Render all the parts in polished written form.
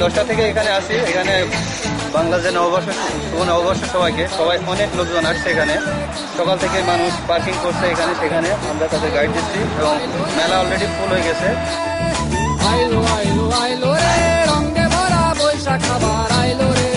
10টা থেকে এখানে আসি। এখানে বাংলাদেশের নববর্ষ সবাই অনেক লোকজন আসছে এখানে। সকাল থেকে মানুষ পার্কিং করছে এখানে সেখানে, আমরা তাদের গাইড দিচ্ছি এবং মেলা অলরেডি ফুল হয়ে গেছে। আইলো আইলো আইলো রে রঙে ভরা বৈশাখ আবার আইলো রে,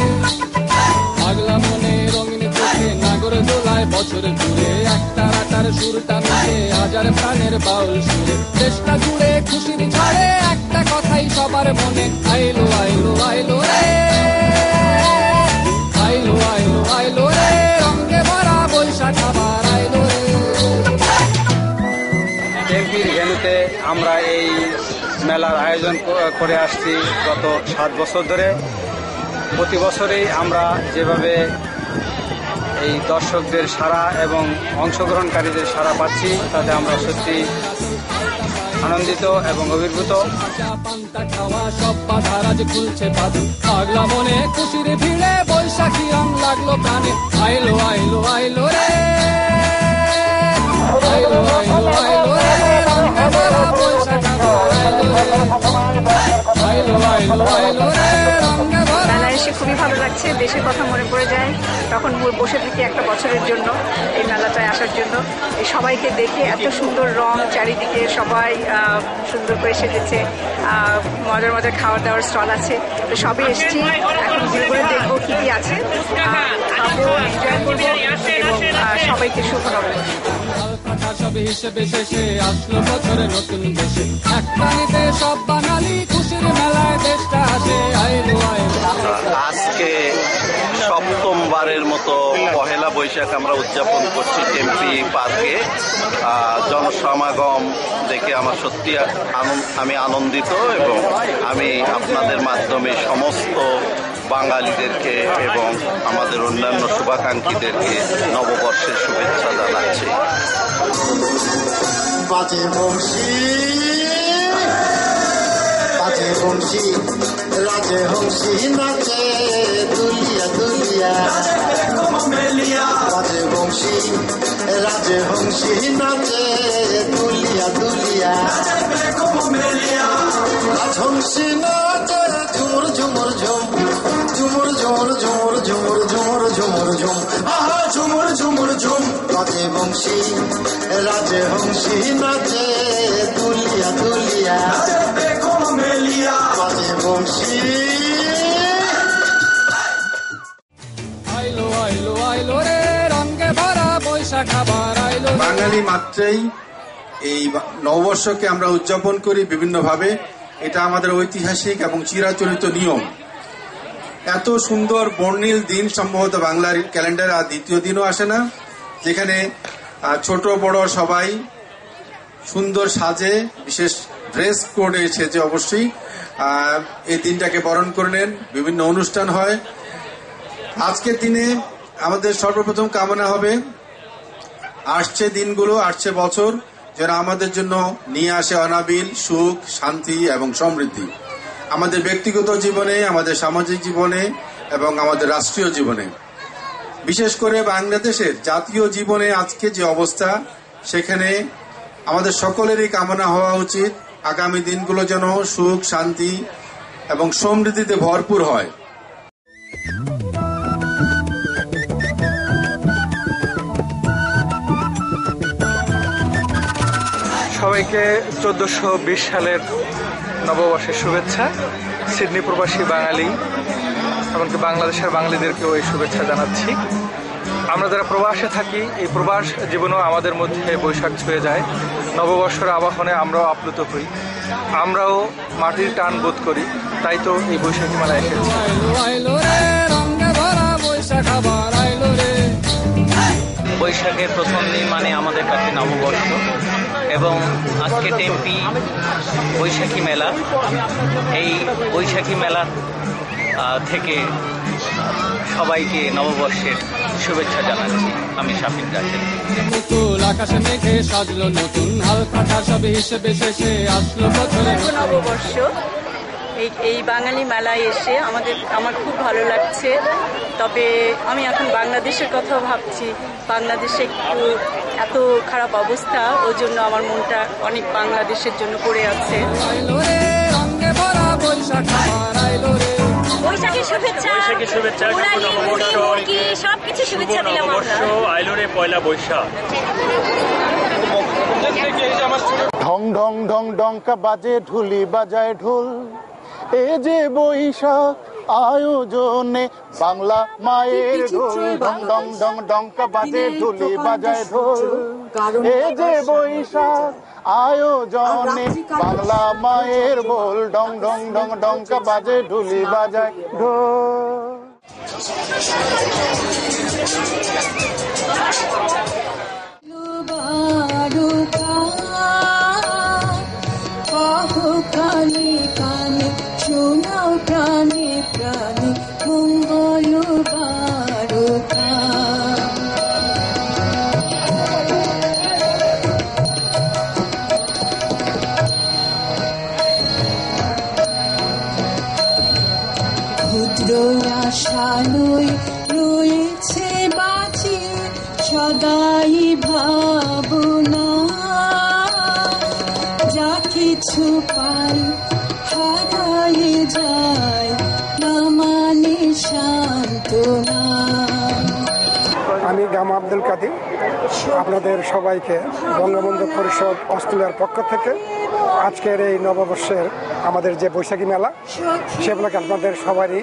পাগলা মনে রঙিন চোখে নাগর দোলায় বছর জুড়ে, একটা রাতার সুরটা মিশে হাজার প্রাণের বাউল সুরে, দেশটা জুড়ে খুশির ঝড়ে একটা কথাই সবার মনে, আইলো আইলো আইলো রে, আইলো আইলো আইলো রে রঙে ভরা বৈশাখ আবার আইলো রে। টেম্পির ভেন্যুতে আমরা এই মেলার আয়োজন করে আসছি গত 7 বছর ধরে। প্রতি বছরেই আমরা যেভাবে এই দর্শকদের সাড়া এবং অংশগ্রহণকারীদের সাড়া পাচ্ছি তাতে আমরা সত্যি আনন্দিত এবং অভিভূত। পাগলা মনে খুশির ভিড়ে বৈশাখী রং লাগলো প্রাণে, আইলো আইলো আইলো রে, আইলো আইলো আইলো রে রঙে ভরা বৈশাখ আবার আইলো রে, আইলো আইলো আইলো রে রঙে ভরা। মেলায় এসে খুবই ভালো লাগছে, দেশের কথা মনে পড়ে যায়। তখন বসে থাকি একটা বছরের জন্য এই মেলাটায় আসার জন্য। এই সবাইকে দেখে এত সুন্দর রং চারিদিকে, সবাই সুন্দর করে সেজেছে, মজার মজার খাওয়ার দাওয়ার স্টল আছে, তো সবই এসেছি। এখন ঘুরে ঘুরে দেখবো কী কী আছে, খাবো, এনজয় করবো এবং সবাইকে শুভ নববর্ষ। সব হিসেবে শেষে আসলো বছরে নতুন দেশে, এক প্রাণীতে সব বাঙালি খুশির মেলায় দেশটা আসে, আইলো আইলো। আজকে সপ্তমবারের মতো পহেলা বৈশাখ আমরা উদযাপন করছি টেম্পি পার্কে। জনসমাগম দেখে আমার সত্যি আমি আনন্দিত এবং আমি আপনাদের মাধ্যমে সমস্ত বাঙালিদেরকে এবং আমাদের অন্যান্য শুভাকাঙ্ক্ষীদেরকে নববর্ষের শুভেচ্ছা জানাচ্ছি। বাজে বংশী বাজে বংশী রাজে হংসী নাচে দুলিয়া দুলিয়া, বাজে বংশী রাজে হংসী নাচে দুলিয়া দুলিয়া, রাজহংসী নাচে ঝুমুর ঝুমুর ঝুম, ঝুমুর ঝুমুর ঝুমুর ঝুমুর ঝুমুর ঝুমুর ঝুম, আহা ঝুমুর ঝুমুর ঝুম, বাজে বংশী রাজে হংসী নাচে দুলিয়া দুলিয়া, বাজে বংশী। আইলো আইলো আইলো রে রঙে ভরা বৈশাখ আবার আইলো। বাঙালি মাত্রেই এই নববর্ষকে আমরা উদযাপন করি বিভিন্নভাবে, এটা আমাদের ঐতিহাসিক এবং চিরাচরিত নিয়ম। এত সুন্দর বর্ণিল দিন সম্ভবত বাংলার ক্যালেন্ডারে আর দ্বিতীয় দিনও আসে না, যেখানে ছোট বড় সবাই সুন্দর সাজে, বিশেষ ড্রেস কোডে এসেছে অবশ্যই এই দিনটাকে বরণ করে নেন। বিভিন্ন অনুষ্ঠান হয়। আজকের দিনে আমাদের সর্বপ্রথম কামনা হবে আসছে দিনগুলো, আসছে বছর যেন আমাদের জন্য নিয়ে আসে অনাবিল সুখ, শান্তি এবং সমৃদ্ধি, আমাদের ব্যক্তিগত জীবনে, আমাদের সামাজিক জীবনে এবং আমাদের রাষ্ট্রীয় জীবনে। বিশেষ করে বাংলাদেশের জাতীয় জীবনে আজকে যে অবস্থা, সেখানে আমাদের সকলেরই কামনা হওয়া উচিত আগামী দিনগুলো যেন সুখ, শান্তি এবং সমৃদ্ধিতে ভরপুর হয়। সবাইকে 1420 সালের নববর্ষের শুভেচ্ছা। সিডনি প্রবাসী বাঙালি এমনকি বাংলাদেশের বাঙালিদেরকেও এই শুভেচ্ছা জানাচ্ছি। আমরা যারা প্রবাসে থাকি, এই প্রবাস জীবনেও আমাদের মধ্যে বৈশাখ ছুঁয়ে যায়। নববর্ষের আবাহনে আমরাও আপ্লুত হই, আমরাও মাটির টান বোধ করি। তাই তো এই বৈশাখী মেলা এসেছি। বৈশাখের প্রথম দিন মানে আমাদের কাছে নববর্ষ, এবং আজকে টেম্পি বৈশাখী মেলা। এই বৈশাখী মেলা থেকে সবাইকে নববর্ষের শুভেচ্ছা জানাচ্ছি। আমি শাফিন রাশেদ। আকাশে মেঘে সাজলো নতুন হালকা সব হিসেবে শেষে আসলো বছরের নববর্ষ। এই বাঙালি মেলায় এসে আমার খুব ভালো লাগছে। তবে আমি এখন বাংলাদেশের কথা ভাবছি। বাংলাদেশে একটু এত খারাপ অবস্থা, ওই জন্য আমার মনটা অনেক বাংলাদেশের জন্য পড়ে আছে। আইলো রে রঙে ভরা বৈশাখ আবার আইলো রে। বৈশাখী শুভেচ্ছা, বৈশাখী শুভেচ্ছা, শুভ উড়ানি, নববর্ষ, মুড়ি, সবকিছু শুভেচ্ছা দিলাম নববর্ষ, আমরা। আইলোরে পয়লা বৈশাখ। ঢং ঢং ঢং ডঙ্কা বাজে ঢুলি বাজায় ঢোল, এ যে বৈশাখ আয়োজনে বাংলা মায়ের ঢোল। ঢং ঢং ঢং ডঙ্কা বাজে ঢুলি বাজায় ঢোল, এ যে বৈশাখ আয়োজনে বাংলা মায়ের বোল। ঢং ঢং ঢং ডঙ্কা বাজে ঢুলি বাজায় ঢোল। কানে কানে শোনাও প্রাণে প্রাণে মঙ্গল বারতা। ক্ষুদ্র আশালয় রয়েছে বাঁচি সদাই ভাবনা, যা কিছু পাই হারায়ে যায় না মানে সান্ত্বনা। আমি গামা আব্দুল কাদির, আপনাদের সবাইকে বঙ্গবন্ধু পরিষদ অস্ট্রেলিয়ার পক্ষ থেকে আজকের এই নববর্ষের আমাদের যে বৈশাখী মেলা, সেগুলোকে আপনাদের সবারই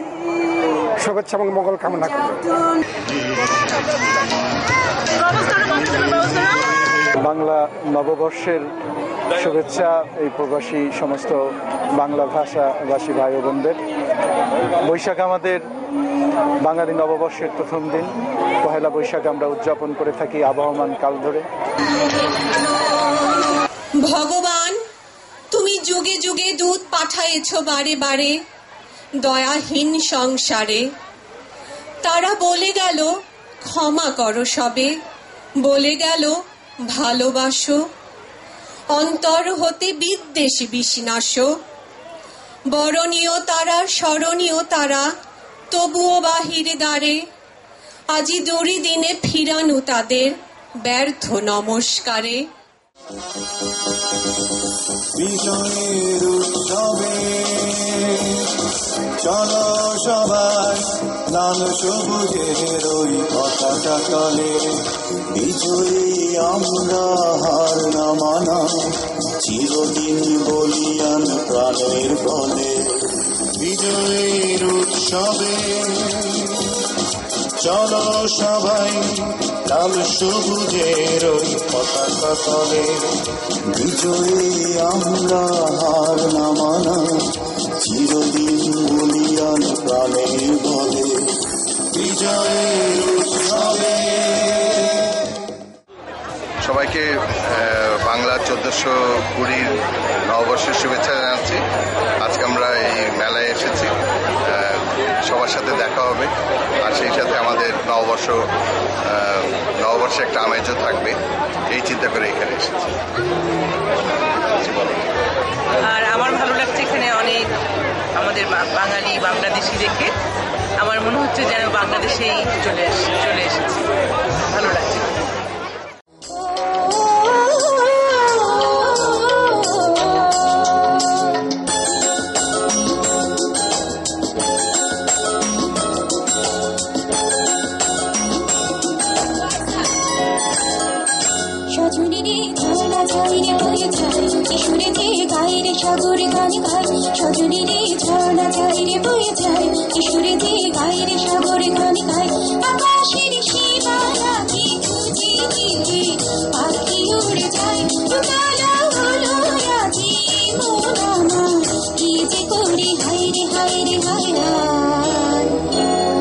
শুভেচ্ছা এবং মঙ্গল কামনা করি। বাংলা নববর্ষের শুভেচ্ছা এই প্রবাসী সমস্ত বাংলা ভাষাভাষী ভাই ও বোনদের। বৈশাখ আমাদের বাঙালি নববর্ষের প্রথম দিন। পহেলা বৈশাখ আমরা উদযাপন করে থাকি আবহমান কাল ধরে। ভগবান, তুমি যুগে যুগে দূত পাঠাইছ বারে বারে দয়াহীন সংসারে। তারা বলে গেল ক্ষমা করো সবে, বলে গেল ভালোবাসো, অন্তর হতে বিদ্বেষ বিনাশ। বরণীয় তারা স্মরণীয় তারা তবুও বাহিরে দ্বারে, আজি দড়ি দিনে ফিরানো তাদের ব্যর্থ নমস্কারে। বিজয়ের উৎসবে চলো সবাই লাল সবুজের ওই পতাকা তলে। বিজয়ী আমরা হার না মানা, চিরদিন বলিয়ান প্রাণের বলে। বিজয়ের উৎসবে চলো সবাই লাল সবুজের ওই পতাকা তলে। বিজয়ী আমরা হার না মানা, চিরদিন বলিয়ান প্রাণের বলে। বিজয়ের উৎসবে সবাইকে বাংলা 1420 নববর্ষের শুভেচ্ছা জানাচ্ছি। আজকে আমরা এই মেলায় এসেছি, সবার সাথে দেখা হবে, আর সেই সাথে আমাদের নববর্ষে একটা আমেজও থাকবে, এই চিন্তা করে এখানে এসেছি। আর আমার ভালো লাগছে এখানে অনেক আমাদের বাঙালি বাংলাদেশি দেখে। আমার মনে হচ্ছে যেন বাংলাদেশেই চলে এসেছি, ভালো লাগছে। সজনীরে ঝর্ণা ঝাইরে হয়ে যায় কিশোরে যে গায়ে রে সাগরে গান গায়। সজনীরে ঝর্ণা ঝাইরে বয়ে যায় কিশোরে যে গায়ে রে সাগরে গান গায়। আকাশের সীমানাকে খুঁজে দিলে পাখি উড়ে যায়। উতালা হলো রাজি মন আমার, কি যে করি হায় রে হায় রে হায় হায়।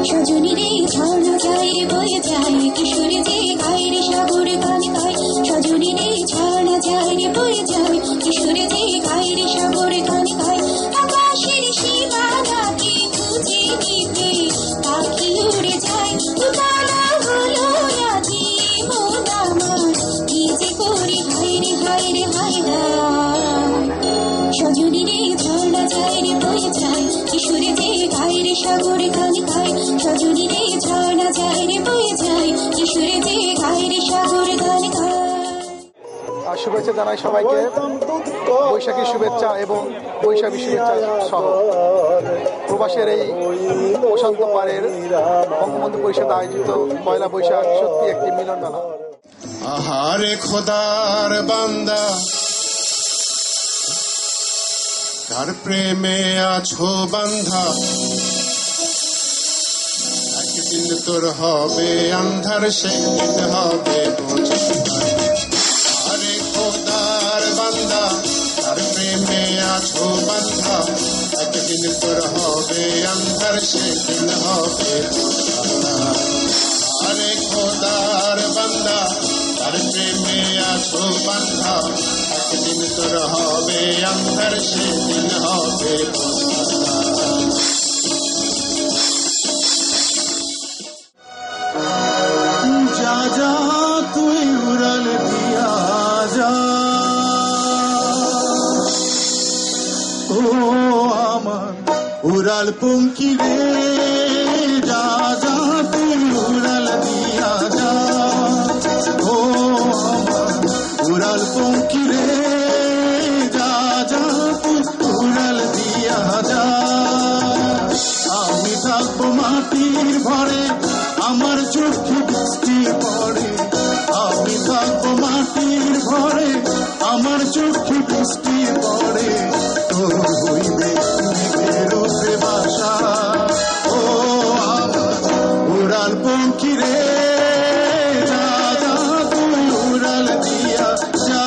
সজনীরে ঝর্ণা ঝাইরে বয়ে যায় কিশোরে যে গায়ে রে সাগরে গান গায়। সজনীরে ঝর্ণা ঝাইরে বয়ে যায় কিশোরে যে গায়ে রে সাগরে গান গায়। আকাশের সীমানাকে খুঁজে দিতে পাখি উড়ে যায়। উতালা হলো রাজি মন আমার, কি যে করি হায় রে হায় রে হায় হায়। সজনীরে ঝর্ণা ঝাইরে বয়ে যায় কিশোরে যে গায়ে রে সাগরে গান গায়। সজনীরে ঝর্ণা ঝাইরে বয়ে যায় কিশোরে যে গায়ে রে সাগরে গান গায়। শুভেচ্ছা জানাই সবাইকে, বৈশাখী শুভেচ্ছা এবং বৈশাখী শুভেচ্ছা সহ। প্রবাসের এই প্রশান্ত পাড়ের বঙ্গবন্ধু পরিষদ আয়োজিত পয়লা বৈশাখ সত্যি একটি মিলন মেলা। আহারে খোদার বান্দা, কার প্রেমে আছো বান্ধা, একদিন তোর হবে আন্ধার, সেদিন হবে আরে খোদার বান্দা, কার প্রেমে আছো বান্ধা, একদিন তোর হবে আন্ধার, সেদিন হবে আরে খোদার বান্দা, কার প্রেমে আছো বান্ধা, একদিন তোর হবে আন্ধার, সেদিন হবে যা যা তুই উড়াল দিয়া যা, ও আমার উড়াল পঙ্কি রে, যা যা তুই উড়াল দিয়া যা, ও আমার উড়াল পঙ্কি রে, যা যা তুই উড়াল দিয়া যা। আমি থাকবো মাটির ভরে, আমার চোখে বৃষ্টি পড়ে, আমি থাকবো মাটির ভরে, আমার চোখে বৃষ্টি পড়ে, তোর হইবে মেঘের উপরে বাসা, ও আমার উড়াল পঙ্খী রে, যা যা তুই উড়াল দিয়া যা।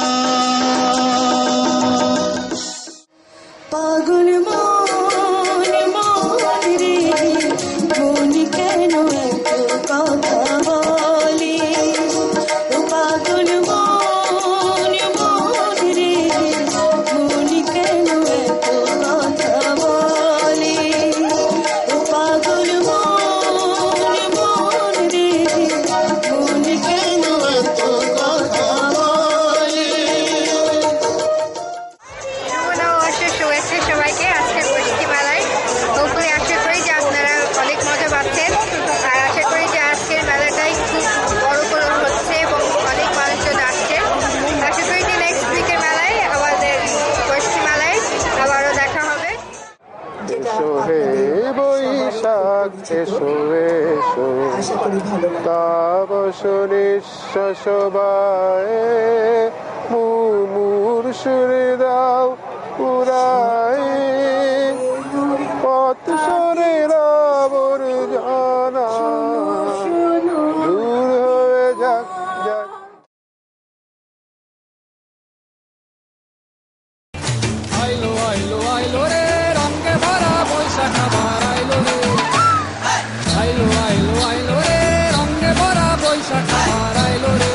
পাগল মন মন রে, মন কেন এত কথা বলে, ও পাগল মন মন রে, মন কেন এত কথা বলে, ও পাগল মন মন রে, মন কেন এত কথা বলে। নববর্ষের শুভেচ্ছা সবাইকে আজকের বৈশাখী মেলায়। হোপফুলি আশা করি যে আপনারা অনেক মজা পাচ্ছেন, আর আশা করি যে আজকের মেলাটাই খুব বড় করে হচ্ছে এবং অনেক মানুষজন আসছে। আশা করি যে নেক্সট উইকের মেলায় আমাদের বৈশাখী মেলায় আবারও দেখা হবে। এসো হে বৈশাখ এসো এসো, তাপস নিঃশ্বাস বায়ে, মুমুর সুরে দাও উড়াই, পথ সরে আবর্জনা দূর হয়ে যাক যাক। আইলো আইলো আইলো রে, রঙে ভরা বৈশাখ আবার আইলো রে, আইলো আইলো আইলো রে, রঙে ভরা বৈশাখ আবার আইলো রে,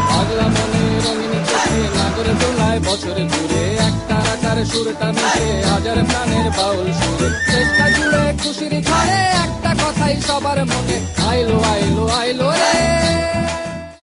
পাগলা মনে রঙিন চোখে নাগর দোলায় বছর ঘুরে, একটা রাখার সুরটা মিশে হাজার প্রাণের বাউল সুরে, চেষ্টা জুড়ে খুশির ঝড়ে একটা কথাই সবার মনে, আইলো আইলো আইলো রে।